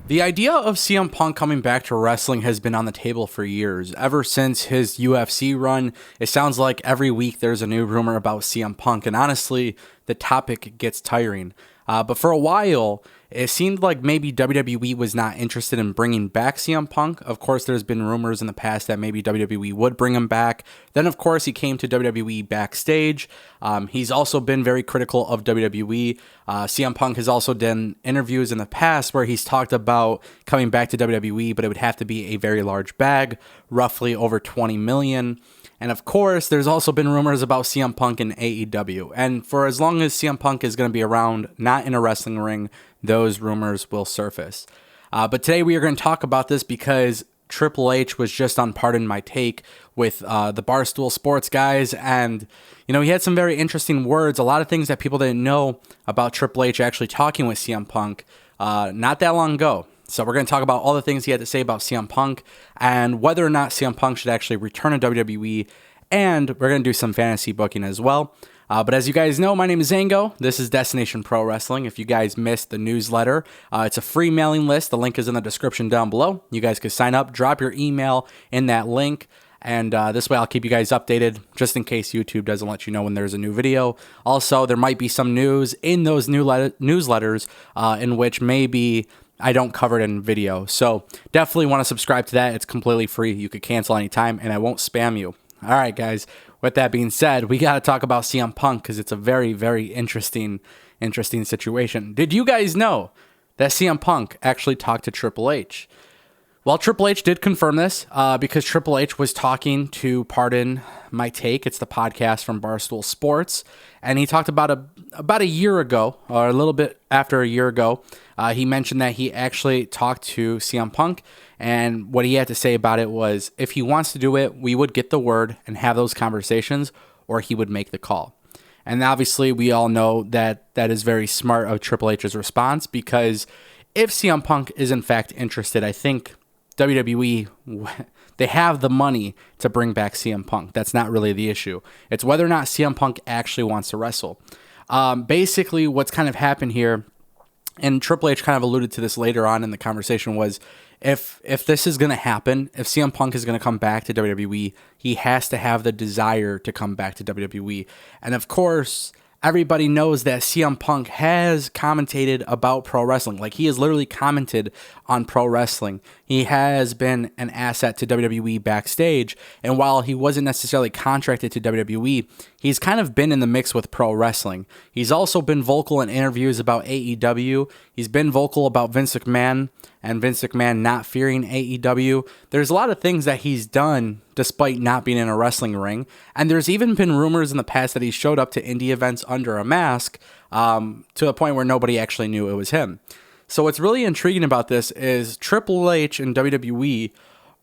The idea of CM Punk coming back to wrestling has been on the table for years. Ever since his UFC run, it sounds like every week there's a new rumor about CM Punk, and honestly, the topic gets tiring. But for a while, it seemed like maybe WWE was not interested in bringing back CM Punk. Of course, there's been rumors in the past that maybe WWE would bring him back. Then, of course, he came to WWE backstage. He's also been very critical of WWE. CM Punk has also done interviews in the past where he's talked about coming back to WWE, but it would have to be a very large bag, roughly over $20 million. And of course, there's also been rumors about CM Punk in AEW. And for as long as CM Punk is going to be around, not in a wrestling ring, those rumors will surface. But today we are going to talk about this because Triple H was just on Pardon My Take with the Barstool Sports guys. And, you know, he had some very interesting words, a lot of things that people didn't know about Triple H actually talking with CM Punk not that long ago. So we're going to talk about all the things he had to say about CM Punk and whether or not CM Punk should actually return to WWE. And we're going to do some fantasy booking as well. But as you guys know, my name is Zango. This is Destination Pro Wrestling. If you guys missed the newsletter, it's a free mailing list. The link is in the description down below. You guys can sign up, drop your email in that link. And this way I'll keep you guys updated just in case YouTube doesn't let you know when there's a new video. Also, there might be some news in those newsletters in which maybe I don't cover it in video. So definitely want to subscribe to that. It's completely free. You could cancel anytime and I won't spam you. All right, guys. With that being said, we got to talk about CM Punk because it's a very, very interesting situation. Did you guys know that CM Punk actually talked to Triple H? Well, Triple H did confirm this because Triple H was talking to Pardon My Take. It's the podcast from Barstool Sports. And he talked about a year ago, or a little bit after a year ago, he mentioned that he actually talked to CM Punk. And what he had to say about it was, if he wants to do it, we would get the word and have those conversations, or he would make the call. And obviously, we all know that that is very smart of Triple H's response, because if CM Punk is in fact interested, I think WWE, they have the money to bring back CM Punk. That's not really the issue. It's whether or not CM Punk actually wants to wrestle. Basically, what's kind of happened here, and Triple H kind of alluded to this later on in the conversation, was if this is going to happen, if CM Punk is going to come back to WWE, he has to have the desire to come back to WWE. And of course, everybody knows that CM Punk has commentated about pro wrestling. Like, he has literally commented on pro wrestling. He has been an asset to WWE backstage. And while he wasn't necessarily contracted to WWE, he's kind of been in the mix with pro wrestling. He's also been vocal in interviews about AEW. He's been vocal about Vince McMahon and Vince McMahon not fearing AEW. There's a lot of things that he's done despite not being in a wrestling ring. And there's even been rumors in the past that he showed up to indie events under a mask to the point where nobody actually knew it was him. So what's really intriguing about this is Triple H and WWE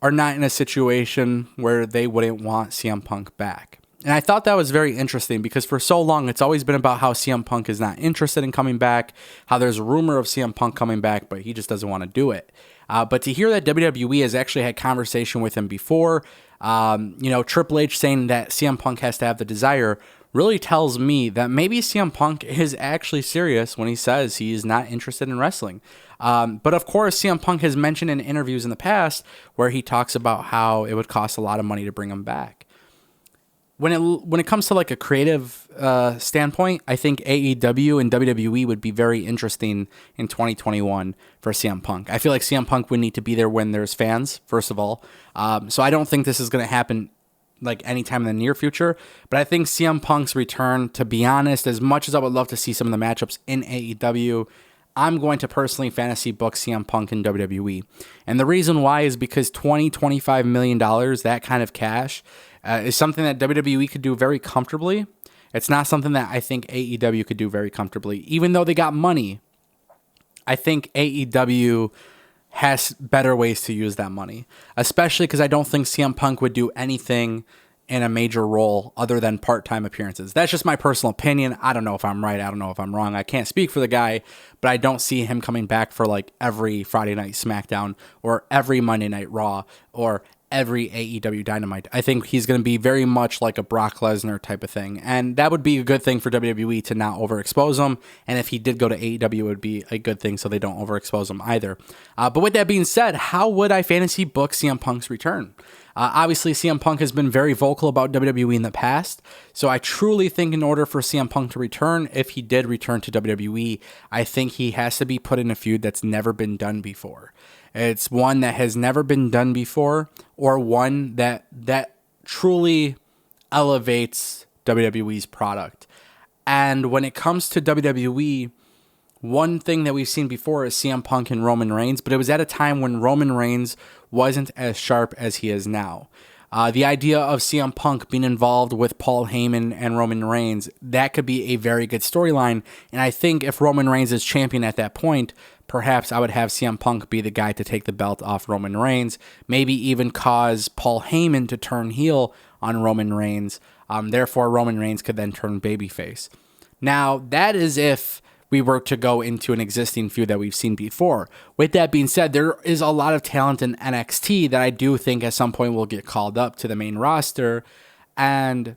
are not in a situation where they wouldn't want CM Punk back. And I thought that was very interesting because for so long, it's always been about how CM Punk is not interested in coming back, how there's a rumor of CM Punk coming back, but he just doesn't want to do it. But to hear that WWE has actually had conversation with him before, Triple H saying that CM Punk has to have the desire really tells me that maybe CM Punk is actually serious when he says he is not interested in wrestling. But of course, CM Punk has mentioned in interviews in the past where he talks about how it would cost a lot of money to bring him back. When it comes to like a creative standpoint, I think AEW and WWE would be very interesting in 2021 for CM Punk. I feel like CM Punk would need to be there when there's fans, first of all. So I don't think this is going to happen like anytime in the near future. But I think CM Punk's return, to be honest, as much as I would love to see some of the matchups in AEW, I'm going to personally fantasy book CM Punk in WWE. And the reason why is because $25 million, that kind of cash, is something that WWE could do very comfortably. It's not something that I think AEW could do very comfortably. Even though they got money, I think AEW has better ways to use that money. Especially because I don't think CM Punk would do anything in a major role other than part-time appearances. That's just my personal opinion. I don't know if I'm right. I don't know if I'm wrong. I can't speak for the guy, but I don't see him coming back for like every Friday Night SmackDown or every Monday Night Raw or every AEW Dynamite. I think he's going to be very much like a Brock Lesnar type of thing. And that would be a good thing for WWE to not overexpose him. And if he did go to AEW, it would be a good thing so they don't overexpose him either. But with that being said, how would I fantasy book CM Punk's return? Obviously, CM Punk has been very vocal about WWE in the past. So I truly think in order for CM Punk to return, if he did return to WWE, I think he has to be put in a feud that's never been done before. It's one that has never been done before, or one that truly elevates WWE's product. And when it comes to WWE, one thing that we've seen before is CM Punk and Roman Reigns, but it was at a time when Roman Reigns wasn't as sharp as he is now. The idea of CM Punk being involved with Paul Heyman and Roman Reigns, that could be a very good storyline. And I think if Roman Reigns is champion at that point, perhaps I would have CM Punk be the guy to take the belt off Roman Reigns, maybe even cause Paul Heyman to turn heel on Roman Reigns. Therefore, Roman Reigns could then turn babyface. Now, that is if we were to go into an existing feud that we've seen before. With that being said, there is a lot of talent in NXT that I do think at some point will get called up to the main roster. And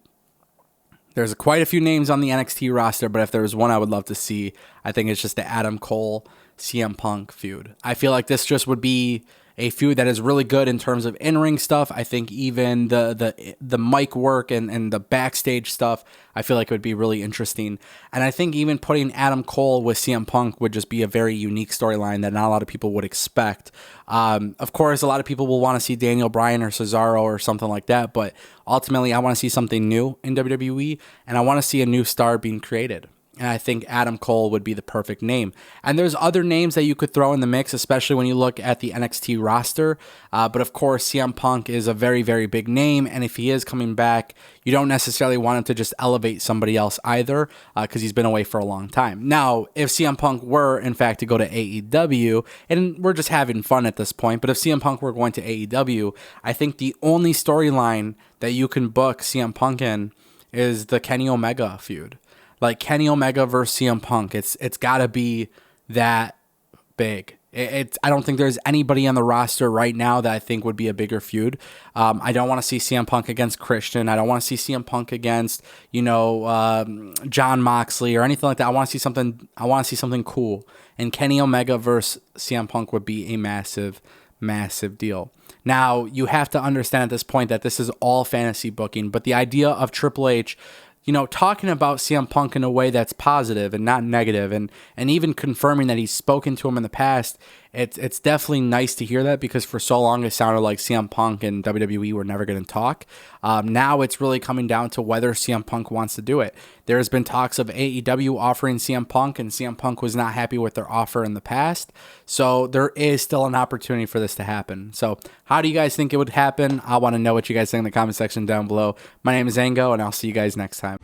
there's quite a few names on the NXT roster, but if there was one I would love to see, I think it's just the Adam Cole CM Punk feud. I feel like this just would be a feud that is really good in terms of in-ring stuff. I think even the mic work and the backstage stuff, I feel like it would be really interesting. And I think even putting Adam Cole with CM Punk would just be a very unique storyline that not a lot of people would expect. Of course, a lot of people will want to see Daniel Bryan or Cesaro or something like that, but ultimately I want to see something new in WWE, and I want to see a new star being created. And I think Adam Cole would be the perfect name. And there's other names that you could throw in the mix, especially when you look at the NXT roster. But of course, CM Punk is a very, very big name. And if he is coming back, you don't necessarily want him to just elevate somebody else either, because he's been away for a long time. Now, if CM Punk were, in fact, to go to AEW, and we're just having fun at this point, but if CM Punk were going to AEW, I think the only storyline that you can book CM Punk in is the Kenny Omega feud. Like Kenny Omega versus CM Punk, it's got to be that big. I don't think there's anybody on the roster right now that I think would be a bigger feud. I don't want to see CM Punk against Christian. I don't want to see CM Punk against John Moxley or anything like that. I want to see something cool. And Kenny Omega versus CM Punk would be a massive, massive deal. Now you have to understand at this point that this is all fantasy booking, but the idea of Triple H, talking about CM Punk in a way that's positive and not negative, and even confirming that he's spoken to him in the past, it's definitely nice to hear that, because for so long it sounded like CM Punk and WWE were never going to talk. Now it's really coming down to whether CM Punk wants to do it. There's been talks of AEW offering CM Punk, and CM Punk was not happy with their offer in the past. So there is still an opportunity for this to happen. So how do you guys think it would happen? I want to know what you guys think in the comment section down below. My name is Ango, and I'll see you guys next time.